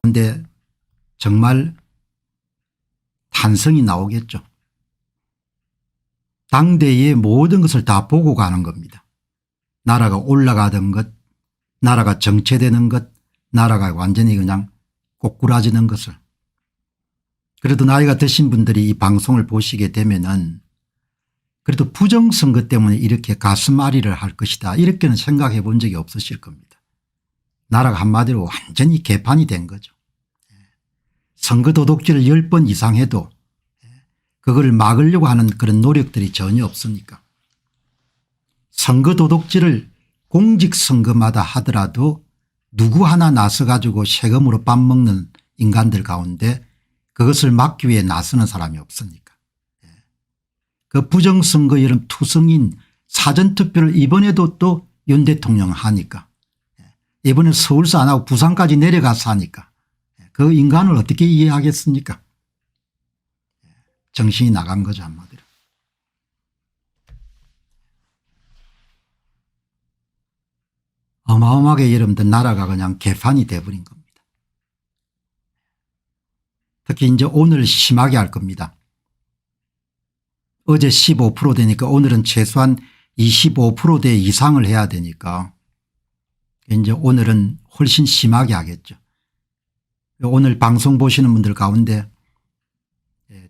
그런데 정말 탄성이 나오겠죠. 당대의 모든 것을 다 보고 가는 겁니다. 나라가 올라가던 것, 나라가 정체되는 것, 나라가 완전히 그냥 꼬꾸라지는 것을. 그래도 나이가 드신 분들이 이 방송을 보시게 되면은 그래도 부정선거 때문에 이렇게 가슴앓이를 할 것이다 이렇게는 생각해 본 적이 없으실 겁니다. 나라가 한마디로 완전히 개판이 된 거죠. 선거 도둑질을 10번 이상 해도 그걸 막으려고 하는 그런 노력들이 전혀 없으니까. 선거 도둑질을 공직선거마다 하더라도 누구 하나 나서 가지고 세금으로 밥 먹는 인간들 가운데 그것을 막기 위해 나서는 사람이 없으니까. 그 부정선거 이런 투성인 사전투표를 이번에도 또 윤 대통령 하니까 이번에 서울서 안 하고 부산까지 내려가서 하니까 그 인간을 어떻게 이해하겠습니까? 정신이 나간 거죠 한마디로. 어마어마하게 여러분들 나라가 그냥 개판이 돼버린 겁니다. 특히 이제 오늘 심하게 할 겁니다. 어제 15% 되니까 오늘은 최소한 25%대 이상을 해야 되니까 이제 오늘은 훨씬 심하게 하겠죠. 오늘 방송 보시는 분들 가운데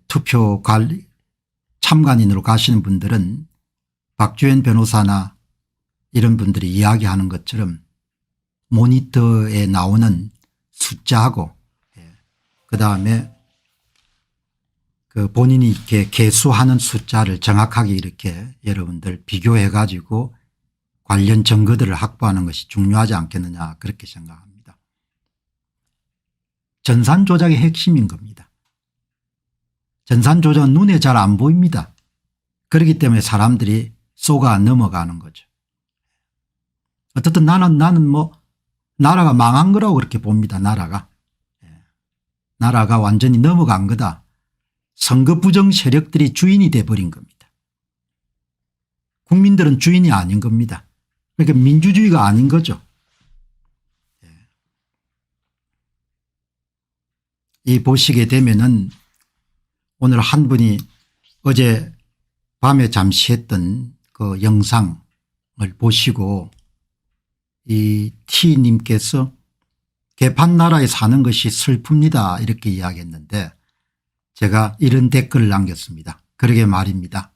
투표 관리 참관인으로 가시는 분들은 박주현 변호사나 이런 분들이 이야기하는 것처럼 모니터에 나오는 숫자하고 그다음에 그 본인이 이렇게 계수하는 숫자를 정확하게 이렇게 여러분들 비교해 가지고 관련 증거들을 확보하는 것이 중요하지 않겠느냐 그렇게 생각합니다. 전산 조작의 핵심인 겁니다. 전산 조작은 눈에 잘 안 보입니다. 그렇기 때문에 사람들이 속아 넘어가는 거죠. 어쨌든 나는 뭐 나라가 망한 거라고 그렇게 봅니다. 나라가 완전히 넘어간 거다. 선거 부정 세력들이 주인이 돼버린 겁니다. 국민들은 주인이 아닌 겁니다. 그러니까 민주주의가 아닌 거죠. 이 보시게 되면은 오늘 한 분이 어제 밤에 잠시 했던 그 영상을 보시고 이 T님께서 개판 나라에 사는 것이 슬픕니다 이렇게 이야기했는데 제가 이런 댓글을 남겼습니다. 그러게 말입니다.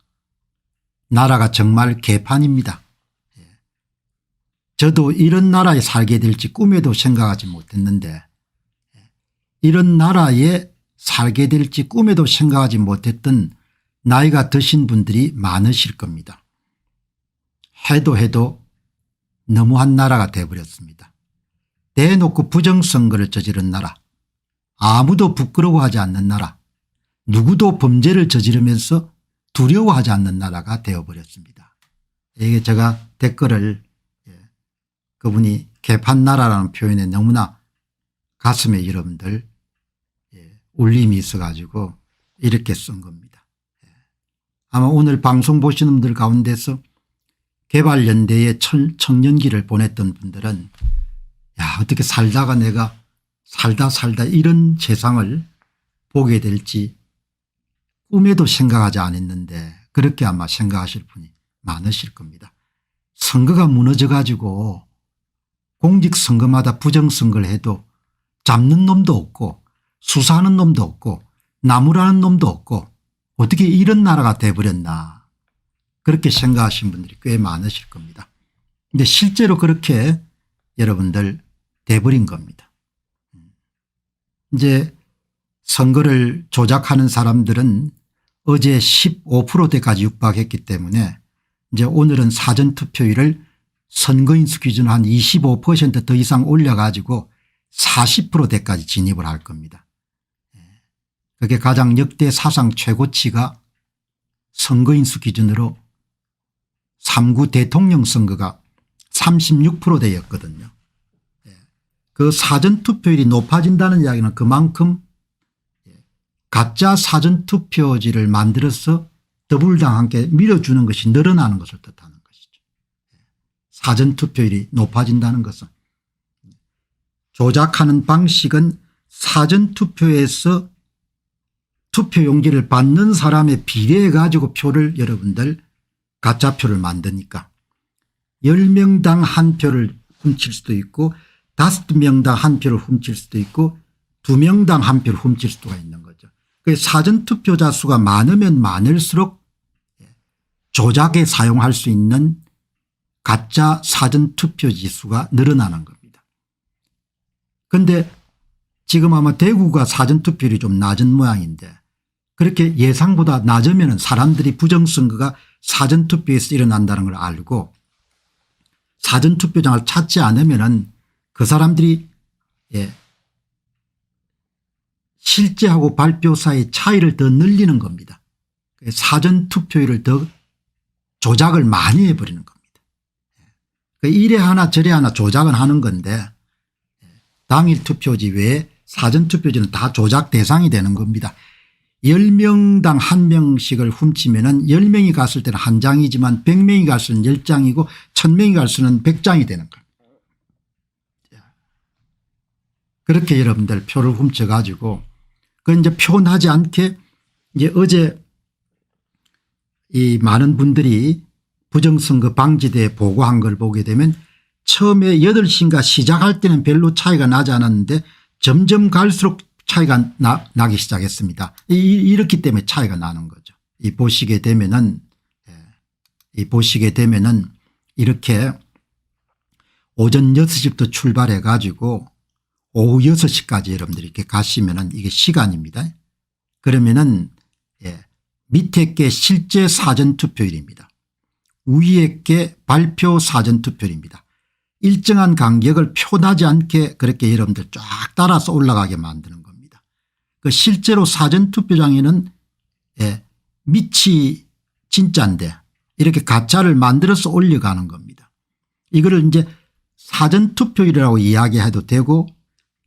나라가 정말 개판입니다. 저도 이런 나라에 살게 될지 꿈에도 생각하지 못했는데 이런 나라에 살게 될지 꿈에도 생각하지 못했던 나이가 드신 분들이 많으실 겁니다. 해도 너무한 나라가 되어버렸습니다. 대놓고 부정선거를 저지른 나라, 아무도 부끄러워하지 않는 나라, 누구도 범죄를 저지르면서 두려워하지 않는 나라가 되어버렸습니다. 이게 제가 댓글을 그분이 개판 나라라는 표현에 너무나 가슴에 여러분들 울림이 있어 가지고 이렇게 쓴 겁니다. 아마 오늘 방송 보시는 분들 가운데서 개발연대에 청년기를 보냈던 분들은 야 어떻게 살다가 내가 살다 이런 세상을 보게 될지 꿈에도 생각하지 않았는데 그렇게 아마 생각하실 분이 많으실 겁니다. 선거가 무너져 가지고 공직선거마다 부정선거를 해도 잡는 놈도 없고 수사하는 놈도 없고 나무라는 놈도 없고 어떻게 이런 나라가 돼버렸나 그렇게 생각하시는 분들이 꽤 많으실 겁니다. 그런데 실제로 그렇게 여러분들 돼버린 겁니다. 이제 선거를 조작하는 사람들은 어제 15%대까지 육박했기 때문에 이제 오늘은 사전투표율을 선거인수 기준으로 한 25% 더 이상 올려가지고 40%대까지 진입을 할 겁니다. 그게 가장 역대 사상 최고치가 선거인수 기준으로 3구 대통령 선거가 36%대였거든요. 그 사전투표율이 높아진다는 이야기는 그만큼 가짜 사전투표지를 만들어서 더불어당 함께 밀어주는 것이 늘어나는 것을 뜻하는 것이죠. 사전투표율이 높아진다는 것은 조작하는 방식은 사전투표에서 투표용지를 받는 사람에 비례해 가지고 표를 여러분들 가짜표를 만드니까 10명당 한 표를 훔칠 수도 있고 5명당 한 표를 훔칠 수도 있고 2명당 한 표를 훔칠 수가 있는 거죠. 사전투표자 수가 많으면 많을수록 조작에 사용할 수 있는 가짜 사전투표지 수가 늘어나는 겁니다. 그런데 지금 아마 대구가 사전투표율이 좀 낮은 모양인데 그렇게 예상보다 낮으면 사람들이 부정선거가 사전투표에서 일어난다는 걸 알고 사전투표장을 찾지 않으면 그 사람들이 실제하고 발표 사이의 차이를 더 늘리는 겁니다. 사전투표율을 더 조작을 많이 해버리는 겁니다. 이래 하나 저래 하나 조작은 하는 건데 당일 투표지 외에 사전투표지는 다 조작 대상이 되는 겁니다. 10명당 1명씩을 훔치면 10명이 갔을 때는 1장이지만 100명이 갔을 때는 10장이고 1000명이 갔을 때는 100장이 되는 겁니다. 그렇게 여러분들 표를 훔쳐 가지고 그 이제 표현하지 않게 이제 어제 이 많은 분들이 부정선거 방지대에 보고한 걸 보게 되면 처음에 8시인가 시작할 때는 별로 차이가 나지 않았는데 점점 갈수록 차이가 나기 시작했습니다. 이렇기 때문에 차이가 나는 거죠. 보시게 되면은 이렇게 오전 6시부터 출발해 가지고 오후 6시까지 여러분들이 이렇게 가시면은 이게 시간입니다. 그러면은 밑에 게 실제 사전투표율입니다. 위에 게 발표 사전투표율입니다. 일정한 간격을 표나지 않게 그렇게 여러분들 쫙 따라서 올라가게 만드는 겁니다. 그 실제로 사전투표장에는 밑이 진짜인데 이렇게 가짜를 만들어서 올려가는 겁니다. 이거를 이제 사전투표율이라고 이야기해도 되고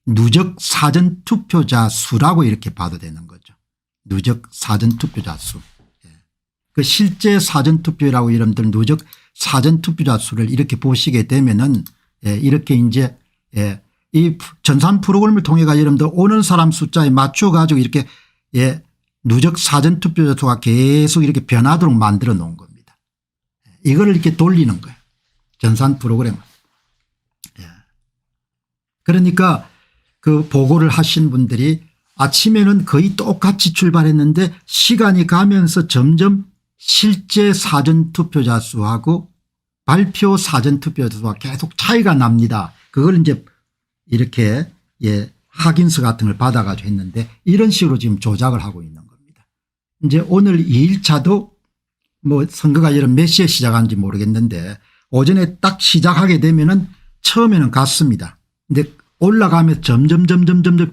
누적 사전투표자 수라고 이렇게 봐도 되는 거죠. 누적 사전투표자 수. 그 실제 사전투표라고 여러분들 누적 사전투표자 수를 이렇게 보시게 되면은 이렇게 이제 이 전산 프로그램을 통해 가 여러분들 오는 사람 숫자에 맞춰 가지고 이렇게 누적 사전투표자 수가 계속 이렇게 변하도록 만들어 놓은 겁니다. 이거를 이렇게 돌리는 거예요. 전산 프로그램. 그러니까 그 보고를 하신 분들이 아침에는 거의 똑같이 출발했는데 시간이 가면서 점점 실제 사전투표자 수하고 발표 사전투표자 수가 계속 차이가 납니다. 그걸 이제 이렇게 확인서 같은 걸 받아가지고 했는데 이런 식으로 지금 조작을 하고 있는 겁니다. 이제 오늘 2일차도 뭐 선거가 여러분 몇 시에 시작하는지 모르겠는데 오전에 딱 시작하게 되면은 처음에는 같습니다. 근데 올라가면 점점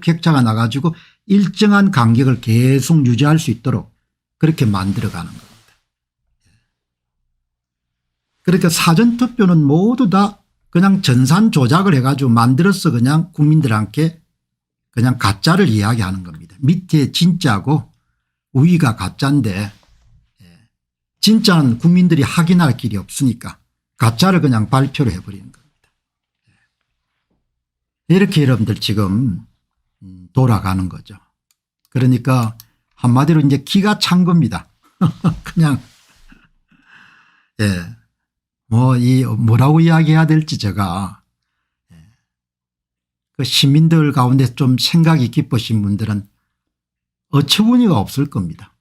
격차가 나가지고 일정한 간격을 계속 유지할 수 있도록 그렇게 만들어가는 겁니다. 그러니까 사전투표는 모두 다 그냥 전산 조작을 해가지고 만들어서 그냥 국민들한테 그냥 가짜를 이야기하는 겁니다. 밑에 진짜고 위가 가짜인데 진짜는 국민들이 확인할 길이 없으니까 가짜를 그냥 발표를 해버리는 겁니다. 이렇게 여러분들 지금 돌아가는 거죠. 그러니까 한마디로 이제 기가 찬 겁니다. 그냥 뭐라고 이야기해야 될지 제가 그 시민들 가운데 좀 생각이 깊으신 분들은 어처구니가 없을 겁니다.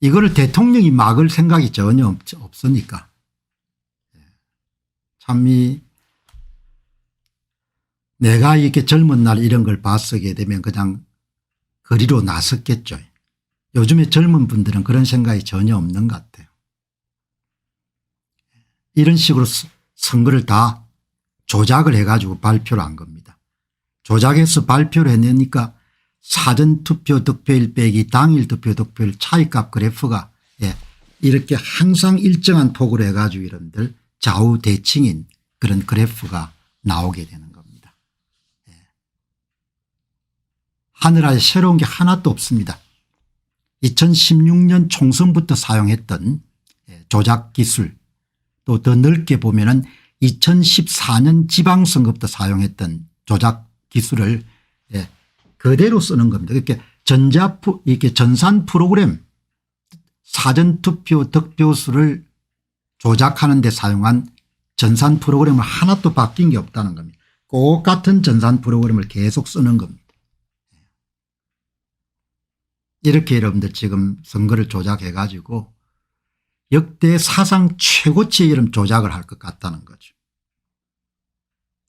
이거를 대통령이 막을 생각이 전혀 없으니까 참 내가 이렇게 젊은 날 이런 걸 봤게 되면 그냥 거리로 나섰겠죠. 요즘에 젊은 분들은 그런 생각이 전혀 없는 것 같아요. 이런 식으로 선거를 다 조작을 해가지고 발표를 한 겁니다. 조작해서 발표를 해내니까 사전투표 득표율 빼기 당일 투표 득표율 차이값 그래프가 이렇게 항상 일정한 폭으로 해가지고 여러분들 좌우 대칭인 그런 그래프가 나오게 되는 겁니다. 하늘아래 새로운 게 하나도 없습니다. 2016년 총선부터 사용했던 조작 기술 또 더 넓게 보면은 2014년 지방선거부터 사용했던 조작 기술을 예, 그대로 쓰는 겁니다. 이렇게 이렇게 전산 프로그램 사전투표 득표수를 조작하는 데 사용한 전산 프로그램을 하나도 바뀐 게 없다는 겁니다. 똑같은 전산 프로그램을 계속 쓰는 겁니다. 이렇게 여러분들 지금 선거를 조작해 가지고 역대 사상 최고치의 이런 조작을 할 것 같다는 거죠.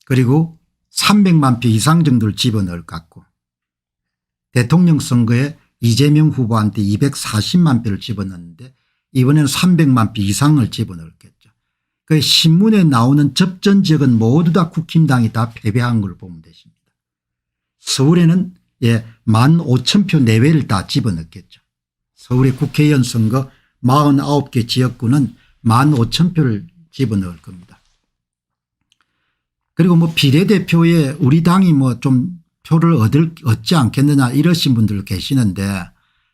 그리고 300만 표 이상 정도를 집어넣을 것 같고 대통령 선거에 이재명 후보한테 240만 표를 집어넣는데 이번에는 300만 표 이상을 집어넣었겠죠. 그 신문에 나오는 접전 지역은 모두 다 국힘당이 다 패배한 걸 보면 되십니다. 서울에는 15,000표 내외를 다 집어넣겠죠. 서울의 국회의원 선거 49개 지역구는 15,000표를 집어넣을 겁니다. 그리고 뭐 비례대표에 우리 당이 뭐 좀 표를 얻지 않겠느냐 이러신 분들 계시는데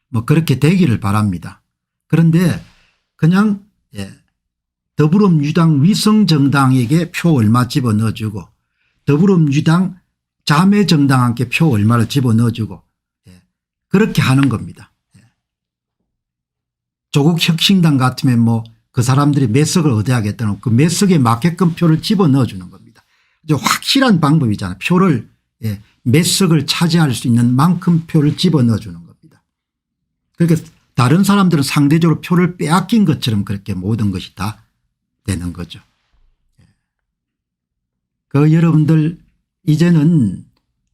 뭐 그렇게 되기를 바랍니다. 그런데 그냥 더불어민주당 위성정당에게 표 얼마 집어넣어주고 더불어민주당 자매정당한테 표 얼마를 집어넣어주고 그렇게 하는 겁니다. 조국 혁신당 같으면 뭐 그 사람들이 몇 석을 얻어야겠다는 그 몇 석에 맞게끔 표를 집어넣어주는 겁니다. 확실한 방법이잖아요. 표를 몇 석을 차지할 수 있는 만큼 표를 집어넣어주는 겁니다. 그러니까 다른 사람들은 상대적으로 표를 빼앗긴 것처럼 그렇게 모든 것이 다 되는 거죠. 그 여러분들 이제는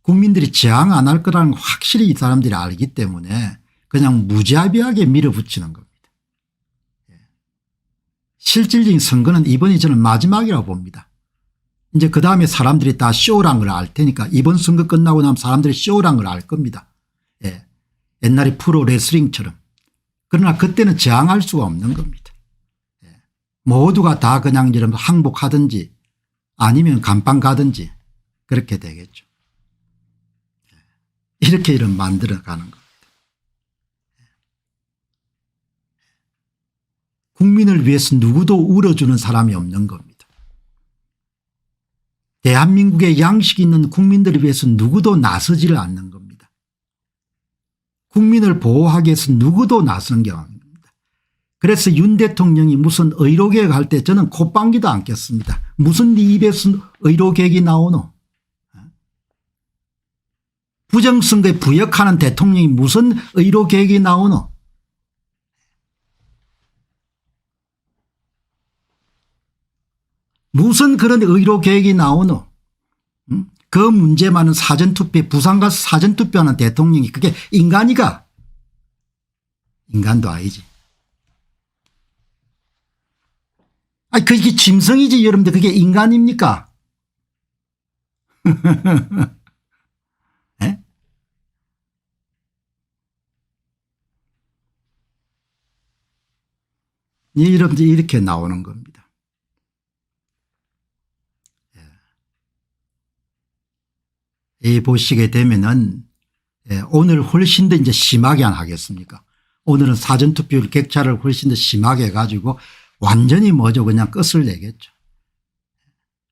국민들이 저항 안 할 거라는 걸 확실히 이 사람들이 알기 때문에 그냥 무자비하게 밀어붙이는 겁니다. 실질적인 선거는 이번이 저는 마지막이라고 봅니다. 이제 그다음에 사람들이 다 쇼란 걸 알 테니까 이번 선거 끝나고 나면 사람들이 쇼란 걸 알 겁니다. 옛날에 프로 레슬링처럼. 그러나 그때는 저항할 수가 없는 겁니다. 모두가 다 그냥 이런 항복하든지 아니면 감방 가든지 그렇게 되겠죠. 이렇게 이런 만들어가는 겁니다. 국민을 위해서 누구도 울어주는 사람이 없는 겁니다. 대한민국의 양식이 있는 국민들을 위해서 누구도 나서지를 않는 겁니다. 국민을 보호하기 위해서 누구도 나서는 게 아닙니다. 그래서 윤 대통령이 무슨 의료개혁 할 때 저는 콧방귀도 안 꼈습니다. 무슨 네 입에서 의료개혁이 나오노. 부정선거에 부역하는 대통령이 무슨 의료개혁이 나오노. 무슨 그런 의료개혁이 나오노. 그 문제만은 사전투표 부산 가서 사전투표하는 대통령이 그게 인간이가. 인간도 아니지. 아니 그게 짐승이지 여러분들 그게 인간입니까? 네? 여러분들 이렇게 나오는 겁니다. 이 보시게 되면은 오늘 훨씬 더 이제 심하게 안 하겠습니까? 오늘은 사전투표 격차를 훨씬 더 심하게 해가지고 완전히 뭐죠 그냥 끝을 내겠죠.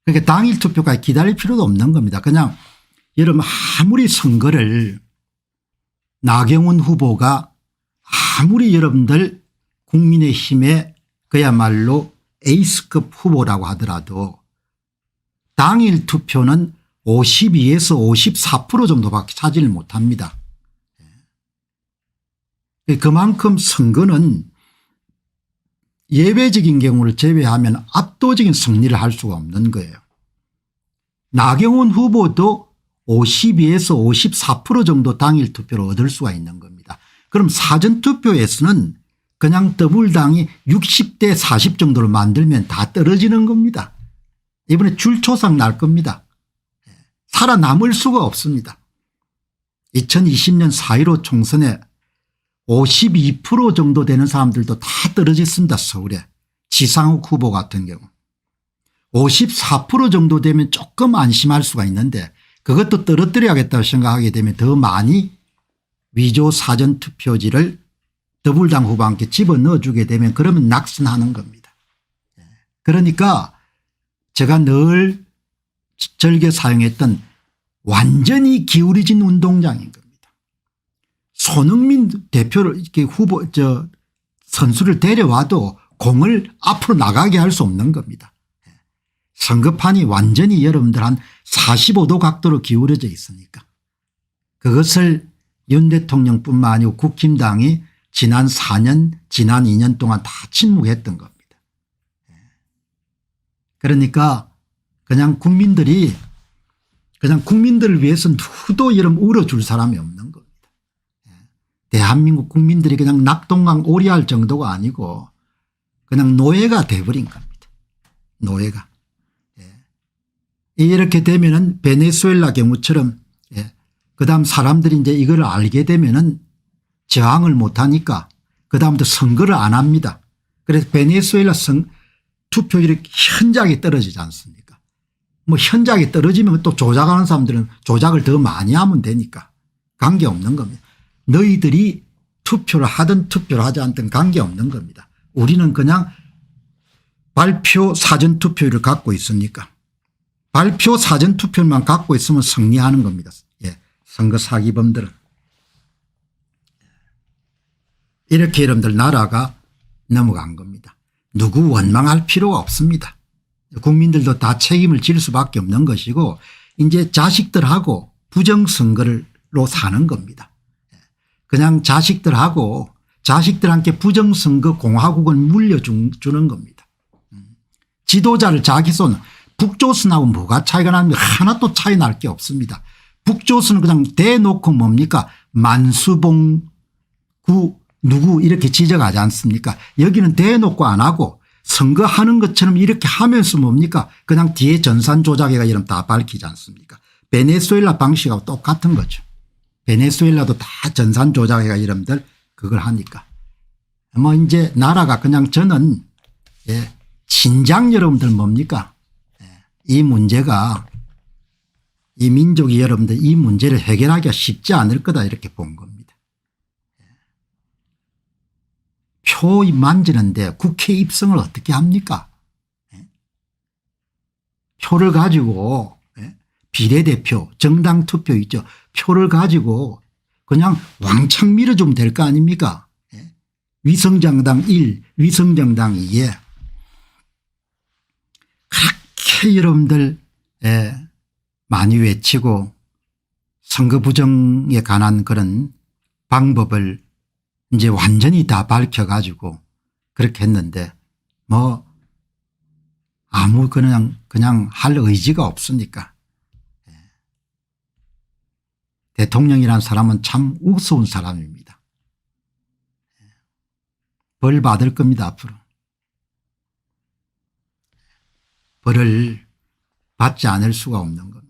그러니까 당일 투표까지 기다릴 필요도 없는 겁니다. 그냥 여러분 아무리 선거를 나경원 후보가 아무리 여러분들 국민의힘의 그야말로 에이스급 후보라고 하더라도 당일 투표는 52에서 54% 정도밖에 차지를 못합니다. 그만큼 선거는 예외적인 경우를 제외하면 압도적인 승리를 할 수가 없는 거예요. 나경원 후보도 52에서 54% 정도 당일 투표를 얻을 수가 있는 겁니다. 그럼 사전투표에서는 그냥 더불당이 60대 40 정도를 만들면 다 떨어지는 겁니다. 이번에 줄초상 날 겁니다. 살아남을 수가 없습니다. 2020년 4.15 총선에 52% 정도 되는 사람들도 다 떨어졌습니다. 서울에. 지상욱 후보 같은 경우. 54% 정도 되면 조금 안심할 수가 있는데 그것도 떨어뜨려야겠다고 생각하게 되면 더 많이 위조 사전투표지를 더불당 후보한테 집어넣어주게 되면 그러면 낙선하는 겁니다. 그러니까 제가 늘 즐겨 사용했던 완전히 기울어진 운동장인 겁니다. 손흥민 대표를 이렇게 선수를 데려와도 공을 앞으로 나가게 할 수 없는 겁니다. 선거판이 완전히 여러분들 한 45도 각도로 기울어져 있으니까 그것을 윤 대통령뿐만 아니고 국힘당이 지난 4년 지난 2년 동안 다 침묵했던 겁니다. 그러니까 그냥 국민들을 위해서 누구도 여러분 울어줄 사람이 없는 겁니다. 대한민국 국민들이 그냥 낙동강 오리할 정도가 아니고 그냥 노예가 돼버린 겁니다. 노예가. 이렇게 되면은 베네수엘라 경우처럼 그다음 사람들이 이제 이걸 알게 되면은 저항을 못하니까 그다음부터 선거를 안 합니다. 그래서 베네수엘라 투표율이 현저하게 떨어지지 않습니까? 뭐 현저하게 떨어지면 또 조작하는 사람들은 조작을 더 많이 하면 되니까 관계없는 겁니다. 너희들이 투표를 하든 투표를 하지 않든 관계없는 겁니다. 우리는 그냥 발표 사전투표율을 갖고 있으니까 발표 사전투표만 갖고 있으면 승리하는 겁니다. 선거 사기범들은. 이렇게 여러분들 나라가 넘어간 겁니다. 누구 원망할 필요가 없습니다. 국민들도 다 책임을 질 수밖에 없는 것이고 이제 자식들하고 부정선거로 사는 겁니다. 그냥 자식들한테 부정선거 공화국을 물려주는 겁니다. 지도자를 자기 손 북조선하고 뭐가 차이가 납니까? 하나도 차이 날 게 없습니다. 북조선은 그냥 대놓고 뭡니까? 만수봉 누구 이렇게 지적하지 않습니까? 여기는 대놓고 안 하고 선거하는 것처럼 이렇게 하면서 뭡니까? 그냥 뒤에 전산 조작해가 이러면 다 밝히지 않습니까? 베네수엘라 방식하고 똑같은 거죠. 베네수엘라도 다 전산 조작해가 여러분들 그걸 하니까. 뭐 이제 나라가 그냥 저는 진작 여러분들 뭡니까? 이 문제가 이 민족이 여러분들 이 문제를 해결하기가 쉽지 않을 거다 이렇게 본 겁니다. 표 만지는데 국회 입성을 어떻게 합니까? 표를 가지고 비례대표 정당 투표 있죠. 표를 가지고 그냥 왕창 밀어주면 될 거 아닙니까? 위성정당 1 위성정당 2에 그렇게 여러분들 많이 외치고 선거 부정에 관한 그런 방법을 이제 완전히 다 밝혀가지고 그렇게 했는데 뭐 아무 그냥 할 의지가 없으니까. 대통령이라는 사람은 참 우스운 사람입니다. 벌 받을 겁니다 앞으로. 벌을 받지 않을 수가 없는 겁니다.